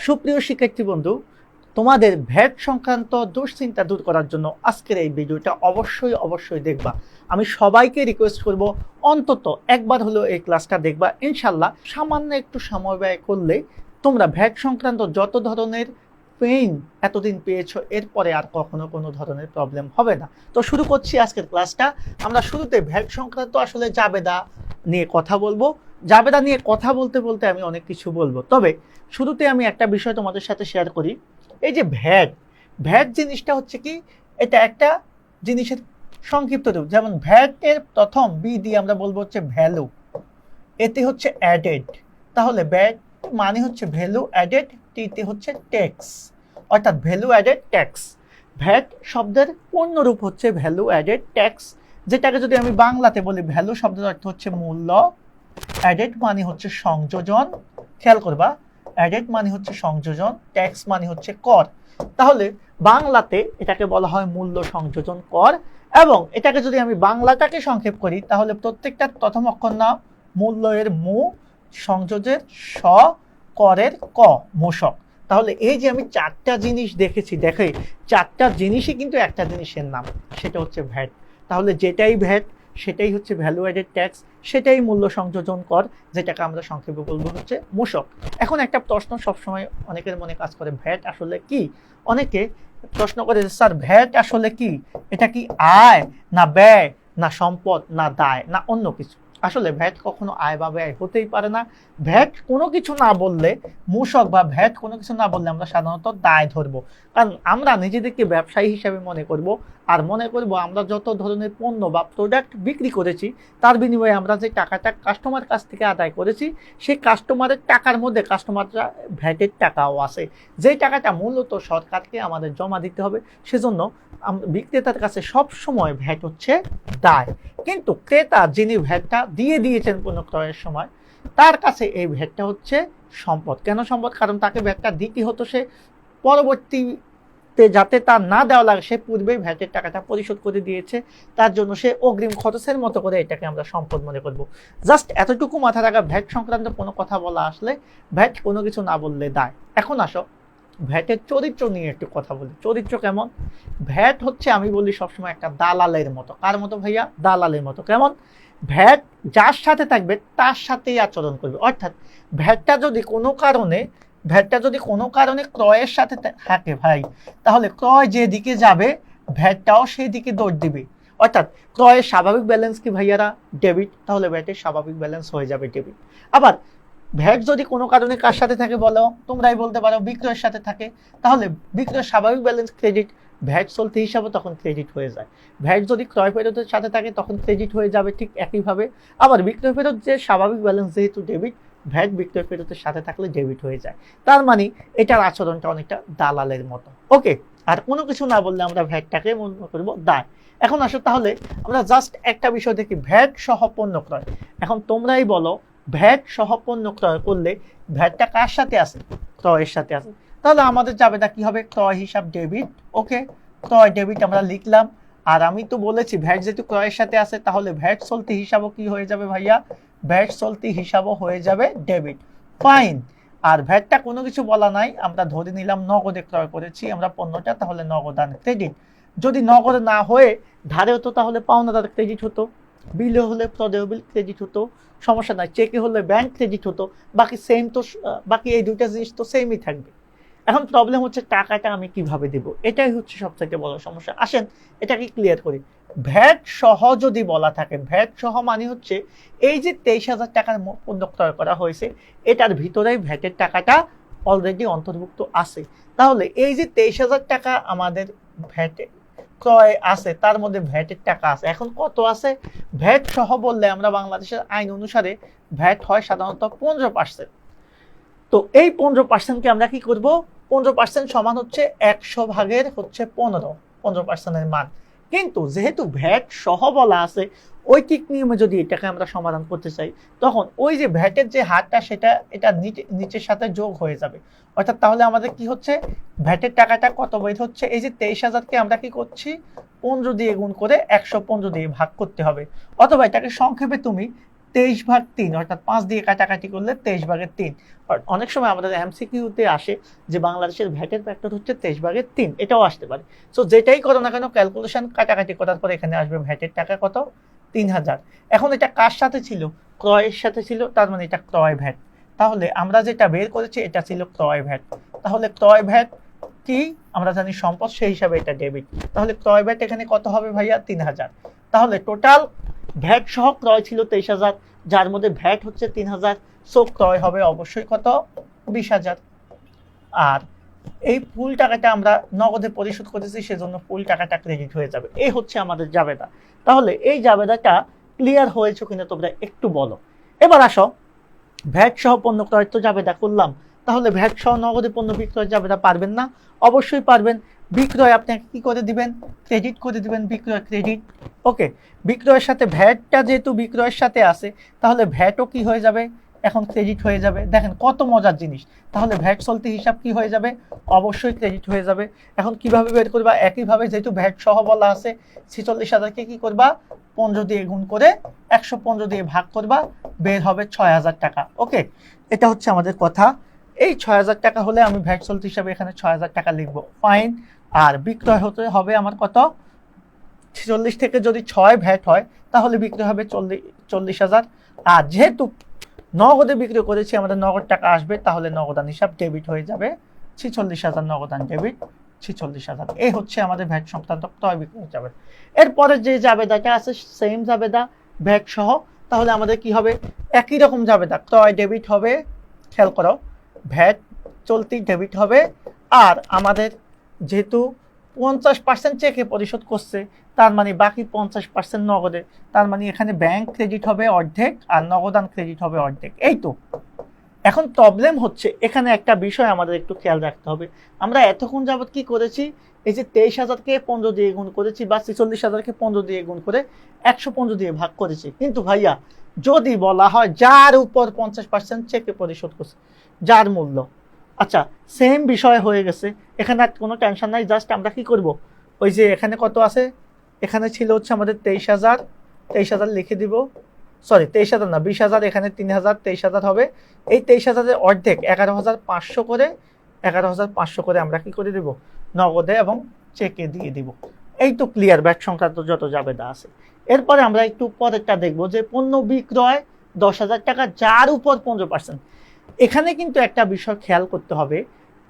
সুপ্রিয় শিক্ষার্থী বন্ধু, তোমাদের ভ্যাট সংক্রান্ত দুশ্চিন্তা দূর করার জন্য আজকের এই ভিডিওটা অবশ্যই দেখবা। আমি সবাইকে রিকোয়েস্ট করব অন্তত একবার হলো এই ক্লাসটা দেখবা। ইনশাল্লাহ সামান্য একটু সময় ব্যয় করলে তোমরা ভ্যাট সংক্রান্ত যত ধরনের পেইন এতদিন পেয়েছো এরপরে আর কখনো কোনো ধরনের প্রবলেম হবে না। তো শুরু করছি আজকের ক্লাসটা। আমরা শুরুতে ভ্যাট সংক্রান্ত আসলে জাবেদা নিয়ে কথা বলবো। জাবেদা নিয়ে কথা বলতে বলতে আমি অনেক কিছু বলবো, তবে শুরুতে আমি একটা বিষয় তোমাদের সাথে শেয়ার করি। এই যে ভ্যাট, ভ্যাট জিনিসটা হচ্ছে কি, এটা একটা জিনিসের সংক্ষিপ্ত রূপ। যেমন ভ্যাটের প্রথম বি দিয়ে আমরা বলবো হচ্ছে ভ্যালু, এতে হচ্ছে অ্যাডেড। তাহলে ভ্যাট মানে হচ্ছে ভ্যালু অ্যাডেড, টিতে হচ্ছে ট্যাক্স, অর্থাৎ ভ্যালু অ্যাডেড ট্যাক্স। ভ্যাট শব্দের পূর্ণ রূপ হচ্ছে ভ্যালু অ্যাডেড ট্যাক্স, যেটাকে যদি আমি বাংলাতে বলি, ভ্যালু শব্দের অর্থ হচ্ছে মূল্য, অ্যাডেড মানে হচ্ছে সংযোজন, খেয়াল করবা, অ্যাডেড মানে হচ্ছে সংযোজন, ট্যাক্স মানে হচ্ছে কর। তাহলে বাংলাতে এটাকে বলা হয় মূল্য সংযোজন কর। এবং এটাকে যদি আমি বাংলাটাকে সংক্ষেপ করি, তাহলে প্রত্যেকটা প্রথম অক্ষর নাম, মূল্য এর মু, সংযোজের স, করের ক, মূসক। তাহলে এই যে আমি চারটা জিনিস দেখেছি, দেখে চারটা জিনিসই কিন্তু একটা জিনিসের নাম, সেটা হচ্ছে ভ্যাট। তাহলে যেটাই ভ্যাট সেটাই হচ্ছে ভ্যালু অ্যাডেড ট্যাক্স, সেটাই মূল্য সংযোজন কর, যেটাকে আমরা সংক্ষেপে বলবো হচ্ছে মূসক। এখন একটা প্রশ্ন সবসময় অনেকের মনে কাজ করে, ভ্যাট আসলে কি? অনেকে প্রশ্ন করে, স্যার ভ্যাট আসলে কি? এটা কি আয় না ব্যয় না সম্পদ না দায় না অন্য কিছু? আসলে ভ্যাট কখনো আয় বা ব্যয় হতেই পারে না। ভ্যাট কোনো কিছু না বললে, মূসক বা ভ্যাট কোনো কিছু না বললে আমরা সাধারণত দায় ধরবো। কারণ আমরা নিজেদেরকে ব্যবসায়ী হিসেবে মনে করব, আর মনে করব আমরা যত ধরনের পণ্য বা প্রোডাক্ট বিক্রি করেছি তার বিনিময়ে আমরা যে টাকাটা কাস্টমার কাছ থেকে আদায় করেছি, সেই কাস্টমারের টাকার মধ্যে কাস্টমাররা ভ্যাটের টাকাও আছে, যেই টাকাটা মূলত সরকারকে আমাদের জমা দিতে হবে। সেজন্য বিক্রেতার কাছে সব সময় ভ্যাট হচ্ছে দায়। কিন্তু ক্রেতা যিনি ভ্যাটটা দিয়ে দিয়েছেন পণ্য ক্রয়ের সময়, তার কাছে এই ভ্যাটটা হচ্ছে সম্পদ। কেন সম্পদ? কারণ তাকে ভ্যাটটা দিতে হতো, সে পরবর্তীতে যাতে তার না দেওয়া লাগে সে পূর্বেই ভ্যাটের টাকাটা পরিশোধ করে দিয়েছে, তার জন্য সে অগ্রিম খরচের মতো করে এটাকে আমরা সম্পদ মনে করব। জাস্ট এতটুকু মাথা রাখা, ভ্যাট সংক্রান্ত কোনো কথা বলা আসলে ভ্যাট কোনো কিছু না বললে দায়। এখন আসো ভ্যাটের চরিত্র নিয়ে একটু কথা বলি। চরিত্র কেমন? ভ্যাট হচ্ছে, আমি বলি সবসময়, একটা দালালের মতো। কার মতো ভাইয়া? দালালের মতো। কেমন? ভ্যাট যার সাথে থাকবে তার সাথেই আচরণ করবে। অর্থাৎ ভ্যাটটা যদি কোনো কারণে ক্রয়ের সাথে থাকে ভাই, তাহলে ক্রয় যেদিকে যাবে ভ্যাটটাও সেই দিকে দৌড় দিবে। অর্থাৎ ক্রয়ের স্বাভাবিক ব্যালেন্স কি ভাইয়ারা? ডেবিট, তাহলে ভ্যাটের স্বাভাবিক ব্যালেন্স হয়ে যাবে ডেবিট। আবার ভ্যাট যদি কোনো কারণে কার সাথে থাকে বলো, তোমরাই বলতে পারো, বিক্রয়ের সাথে থাকে, তাহলে বিক্রয়ের স্বাভাবিক ব্যালেন্স ক্রেডিট, ভ্যাট চলতি হিসাবে তখন ক্রেডিট হয়ে যায়। ভ্যাট যদি ক্রয় ফেরতের সাথে থাকে তখন ক্রেডিট হয়ে যাবে ঠিক একইভাবে। আবার বিক্রয় ফেরত যে স্বাভাবিক ব্যালেন্স যেহেতু ডেবিট, ভ্যাট বিক্রয় ফেরতের সাথে থাকলে ডেবিট হয়ে যায়। তার মানে এটার আচরণটা অনেকটা দালালের মতো। ওকে, আর কোনো কিছু না বললে আমরা ভ্যাটটাকে মনে করবো দায়। এখন আসো তাহলে আমরা জাস্ট একটা বিষয় দেখি, ভ্যাট সহ পণ্য ক্রয়। এখন তোমরাই বলো, ভ্যাট সহ পণ্য ক্রয় করলে ভ্যাটটা কার সাথে আছে? ক্রয়ের সাথে আছে। তাহলে আমাদের জাবেদা কি হবে? ক্রয় হিসাব ডেবিট। ওকে, ক্রয় ডেবিট আমরা লিখলাম। আর আমি তো বলেছি ভ্যাট যেহেতু ক্রয়ের সাথে আছে, তাহলে ভ্যাট চলতি হিসাবও কি হয়ে যাবে ভাইয়া? ভ্যাট চলতি হিসাবও হয়ে যাবে ডেবিট। ফাইন। আর ভ্যাটটা কোনো কিছু বলা নাই, আমরা ধরে নিলাম নগদে ক্রয় করেছি আমরা পণ্যটা, তাহলে নগদান ক্রেডিট। যদি নগদ না হয়ে ধারে হতো তাহলে পাওনাদার ক্রেডিট হতো, বিলে হলে প্রদেয় বিল ক্রেডিট হতো, সমস্যা নাই। চেকে হলে ব্যাংক ক্রেডিট হতো। বাকি সেম তো, বাকি এই দুইটা জিনিস তো সেমই থাকবে। এখন প্রবলেম হচ্ছে টাকাটা আমি কিভাবে দেব, এটাই হচ্ছে সবথেকে বড় সমস্যা। আসেন এটাকে ক্লিয়ার করি। ভ্যাট সহ যদি বলা থাকে, ভ্যাট সহ মানে হচ্ছে এই যে 23,000 টাকার পণ্য ক্রয় করা হয়েছে, এটার ভিতরেই ভ্যাটের টাকাটা অলরেডি অন্তর্ভুক্ত আছে। তাহলে এই যে 23,000 টাকা আমাদের ভ্যাটে ক্রয় আছে, তার মধ্যে ভ্যাটের টাকা আছে। এখন কত আছে? ভ্যাট সহ বললে আমরা বাংলাদেশের আইন অনুসারে ভ্যাট হয় সাধারণত 15%। তো এই 15%কে আমরা কি করব? 15% সমান হচ্ছে 100 ভাগের হচ্ছে 15%-এর মান। কিন্তু যেহেতু ভ্যাট সহ বলা আছে, ঐকিক নিয়মে যদি এটাকে আমরা সমাধান করতে চাই, তখন ওই যে ভ্যাটের যে হারটা সেটা এটা নিচের সাথে যোগ হয়ে যাবে। অর্থাৎ তাহলে আমাদের কি হচ্ছে? ভ্যাটের টাকাটা কত বের হচ্ছে? এই যে 23,000কে আমরা কি করছি? 15 দিয়ে গুণ করে 115 দিয়ে ভাগ করতে হবে। অথবা এটাকে সংক্ষেপে তুমি 23/3, অর্থাৎ 5 দিয়ে কাটাকাটি করলে 23/3। অনেক সময় আমাদের এমসিকিউতে আসে যে বাংলাদেশের ভ্যাটের ফ্যাক্টর হচ্ছে 23/3, এটাও আসতে পারে। সো যেটাই করো না কেন, ক্যালকুলেশন কাটাকাটি করার পর এখানে আসবে ভ্যাটের টাকা কত, 3000। এখন এটা কার সাথে ছিল, ক্রয়ের সাথে ছিল, তার মানে এটা ক্রয় ভ্যাট। তাহলে আমরা যেটা বের করেছি এটা ছিল ক্রয় ভ্যাট। তাহলে ক্রয় ভ্যাট কি আমরা জানি সম্পদ, সেই হিসাবে এটা ডেবিট। তাহলে ক্রয় ভ্যাট এখানে কত হবে ভাইয়া, 3000। তাহলে টোটাল ভ্যাট সহ ক্রয় ছিল 23,000, যার মধ্যে ভ্যাট হচ্ছে 3000। সো ক্রয় হবে অবশ্যই কত, 20,000। আর এই ফুল টাকাটা আমরা নগদে পরিশোধ করেছি, সেজন্য ফুল টাকাটা ক্রেডিট হয়ে যাবে। এই হচ্ছে আমাদের জাবেদা। তাহলে এই জাবেদাটা ক্লিয়ার হয়েছে কিনা তোমরা একটু বলো। এবার আসো, ভ্যাট সহ পণ্য ক্রয় তো জাবেদা করলাম, তাহলে ভ্যাট সহ নগদে পণ্য বিক্রয় জাবেদা পারবেন না? অবশ্যই পারবেন। বিক্রয় আপনাকে কি করে দিবেন, ক্রেডিট করে দিবেন, বিক্রয় ক্রেডিট। ওকে, বিক্রয়ের সাথে ভ্যাটটা যেহেতু বিক্রয়ের সাথে আছে, তাহলে ভ্যাটও কি হয়ে যাবে, এখন ক্রেডিট হয়ে যাবে। দেখেন কত মজার জিনিস। তাহলে ভ্যাট চলতি হিসাব কি হয়ে যাবে, অবশ্যই ক্রেডিট হয়ে যাবে। এখন কিভাবে বের করবা, একইভাবে যেহেতু ভ্যাট সহ বলা আছে, 46,000কে কি করবা, 15 দিয়ে গুণ করে 115 দিয়ে ভাগ করবা, বের হবে 6,000 টাকা। ওকে, এটা হচ্ছে আমাদের কথা। এই 6,000 টাকা হলে আমি ভ্যাট চলতি হিসাবে এখানে 6,000 টাকা লিখবো, ফাইন। আর বিক্রয় হতে হবে আমার কত, 46 থেকে যদি 6 ভ্যাট হয় তাহলে বিক্রয় হবে 40,000। আর যেহেতু নগদে বিক্রি করেছি, আমাদের নগদ টাকা আসবে, তাহলে নগদান হিসাব ডেবিট হয়ে যাবে, 46,000 নগদান ডেবিট, 46,000। এই হচ্ছে আমাদের ভ্যাট সংক্রান্ত ক্রয় বিক্রয় জাবেদা। এরপরে যে জাবেদাটা আছে সেম জাবেদা, ভ্যাট সহ। তাহলে আমাদের কি হবে, একই রকম জাবেদা, ক্রয় ডেবিট হবে, খেয়াল করো, ভ্যাট চলতি ডেবিট হবে। আর আমাদের যেহেতু 50% চেকে পরিশোধ করছে, তার মানে বাকি 50% নগদে, তার মানে এখানে ব্যাংক ক্রেডিট হবে অর্ধেক আর নগদান ক্রেডিট হবে অর্ধেক। এই তো। এখন প্রবলেম হচ্ছে এখানে একটা বিষয় আমাদের একটু খেয়াল রাখতে হবে। আমরা এতক্ষণ যাবত কি করেছি, এই যে 23,000কে 15 দিয়ে গুণ করেছি, বা 46,000কে 15 দিয়ে গুণ করে 115 দিয়ে ভাগ করেছি। কিন্তু ভাইয়া যদি বলা হয় যার উপর 50% চেকে পরিশোধ করছে, যার মূল্য, আচ্ছা সেম বিষয় হয়ে গেছে, এখানে আর কোনো টেনশন নাই। জাস্ট আমরা কি করব, ওই যে এখানে কত আছে, এখানে ছিল হচ্ছে আমাদের 23,000 লিখে দিব, সরি 23,000 না, 20,000, এখানে 3,000, 23,000 হবে। এই 23,000-এর অর্ধেক 11,500 করে, 11,500 করে আমরা কি করে দিব, নগদে এবং চেকে দিয়ে দিব। এই তো ক্লিয়ার ভ্যাট সংক্রান্ত যত জাবেদা আছে। এরপরে আমরা একটু পরেরটা দেখব, যে পণ্য বিক্রয় 10,000 টাকা, যার উপর 15%। এখানে কিন্তু একটা বিষয় খেয়াল করতে হবে,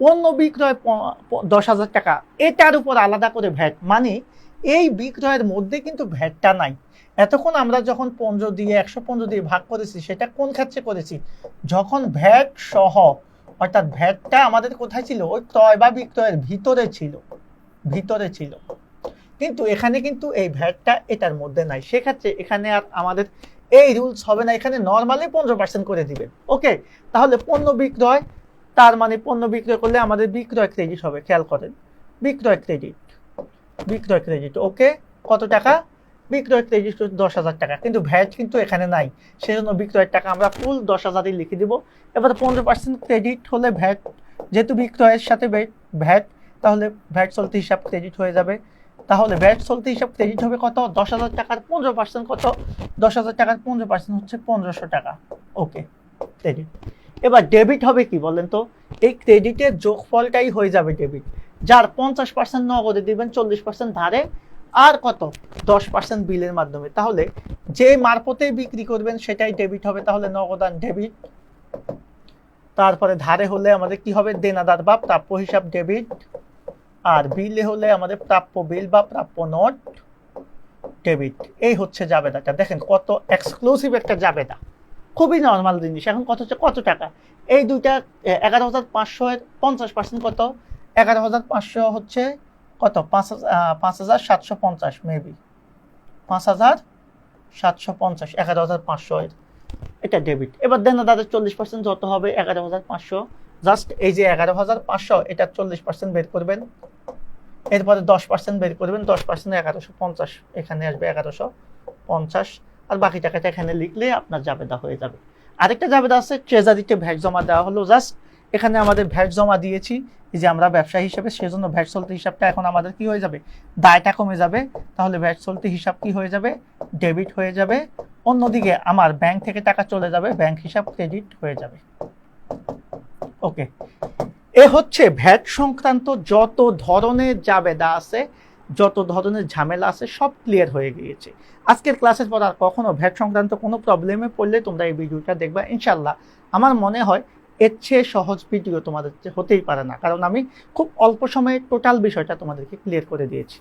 পণ্য বিক্রয় 10,000 টাকা, এটার উপর আলাদা করে ভ্যাট, মানে এই বিক্রয়ের মধ্যে কিন্তু ভ্যাটটা নাই। এতক্ষণ আমরা যখন 15 দিয়ে 115 দিয়ে ভাগ করেছি, সেটা কোন ক্ষেত্রে করেছি, যখন ভ্যাট সহ, অর্থাৎ ভ্যাটটা আমাদের কোথায় ছিল, ওই ক্রয় বা বিক্রয়ের ভিতরে ছিল। কিন্তু এখানে কিন্তু এই ভ্যাটটা এটার মধ্যে নাই, সেক্ষেত্রে এখানে আর আমাদের এই রুলস হবে না, এখানে নর্মালি 15% করে দিবেন। ওকে, তাহলে পণ্য বিক্রয়, তার মানে পণ্য বিক্রয় করলে আমাদের বিক্রয় ক্রেডিট হবে, খেয়াল করেন, বিক্রয় ক্রেডিট। ওকে, কত টাকা, বিক্রয় ক্রেডিট 10,000 টাকা, কিন্তু ভ্যাট কিন্তু এখানে নাই, সেজন্য বিক্রয়ের টাকা আমরা ফুল 10,000-ই লিখে দিব। এবার 15% ক্রেডিট হলে ভ্যাট, যেহেতু বিক্রয়ের সাথে ভ্যাট, তাহলে ভ্যাট চলতি হিসাব ক্রেডিট হয়ে যাবে। তাহলে ভ্যাট চলতি হিসাব ক্রেডিট হবে কত, 10,000 টাকার 15% কত, 10,000 টাকার 15% হচ্ছে 1,500 টাকা। ওকে, ক্রেডিট। এবার ডেবিট হবে কি বলেন তো, এই ক্রেডিটের যোগফলটাই হয়ে যাবে ডেবিট, যার 50% নগদে দিবেন, 40% ধারে, আর কত 10% বিলের মাধ্যমে। তাহলে যে মারফতে বিক্রি করবেন সেটাই ডেবিট হবে, তাহলে নগদান ডেবিট। তারপরে ধারে হলে আমাদের কি হবে, দেনাদার বা প্রাপ্য হিসাব ডেবিট। আর বিলে হলে আমাদের প্রাপ্য বিল বা প্রাপ্য নোট ডেবিট। এই হচ্ছে জাবেদাটা। দেখেন কত এক্সক্লুসিভ একটা জাবেদা, খুবই নর্মাল জিনিস। এখন কত টাকা, এই দুইটা 11,500 এর 50% কত, 11,500 হচ্ছে কত, 5,750, মেবি 5,750, 11,500 এর এটা ডেবিট। এবার দেনাদারের 40% যত হবে 11,500, জাস্ট এই যে 11,500, এটা 40% বের করবেন, এরপরে 10% বের করবেন, 10% 1150, এখানে আসবে 1150, আর বাকি টাকাটা এখানে লিখলে আপনার জাবেদা হয়ে যাবে। আরেকটা জাবেদা আছে, ট্রেজারিতে ভ্যাট জমা দেওয়া হলো, জাস্ট এখানে আমাদের ভ্যাট জমা দিয়েছি, এই যে আমরা ব্যবসায়ী হিসেবে, সেজন্য ভ্যাট চলতি হিসাবটা এখন আমাদের কি হয়ে যাবে, দায়টা কমে যাবে। তাহলে ভ্যাট চলতি হিসাব কি হয়ে যাবে, ডেবিট হয়ে যাবে। অন্যদিকে আমার ব্যাংক থেকে টাকা চলে যাবে, ব্যাংক হিসাব ক্রেডিট হয়ে যাবে। ওকে, এ হচ্ছে ভ্যাট সংক্রান্ত যত ধরনের জাবেদা আছে, যত ধরনের ঝামেলা আছে, সব ক্লিয়ার হয়ে গিয়েছে। আজকের ক্লাসের পর আর কখনো ভ্যাট সংক্রান্ত কোনো প্রবলেমে পড়লে তোমরা এই ভিডিওটা দেখবা ইনশাল্লাহ। আমার মনে হয় এর চেয়ে সহজ ভিডিও তোমাদের হতেই পারে না, কারণ আমি খুব অল্প সময়ে টোটাল বিষয়টা তোমাদেরকে ক্লিয়ার করে দিয়েছি।